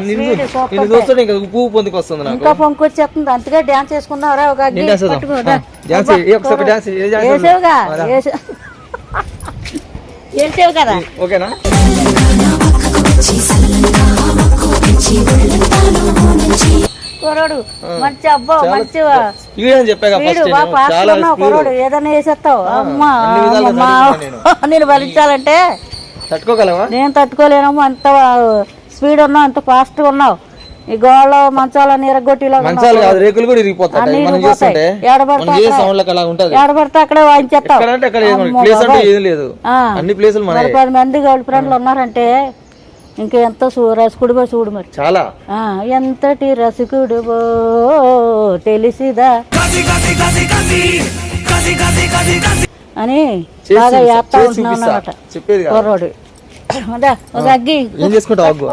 నిన్ను చూస్తుంటే ఇంకా పువ్వు పొందుకు వస్తుంది నాకు. ఇంకా పొంకొచ్చేస్తుంది, అందుకే డాన్స్ వేసుకున్నావురా. ఒక వేసావు కదా, ఓకేనా? కుర్రోడు మంచి అబ్బా, మంచి కుర్రోడు, ఏదైనా వేసేస్తావు. అమ్మా నేను భరించాలంటే తట్టుకోగలవా? నేను తట్టుకోలేనమ్మా. అంత స్పీడ్ ఉన్నావు, అంత ఫాస్ట్ గా ఉన్నావు. ఈ గోళ్ళ మంచాలని ఎరగొట్టిలో రేకులు కూడా ఇరిగిపోతాయి. ఏడబడితే అక్కడే వాయించేస్తావు. 10 మంది గర్ల్ ఫ్రెండ్లు ఉన్నారంటే ఇంకెంత రసికుడు చూడు మరి. చాలా ఎంతటి రసికుడు తెలిసిదా అని బాగా చేస్తా ఉంటున్నావు అన్నమాట కుర్రోడు. అగ్గి ఏం చేసుకుంటావు?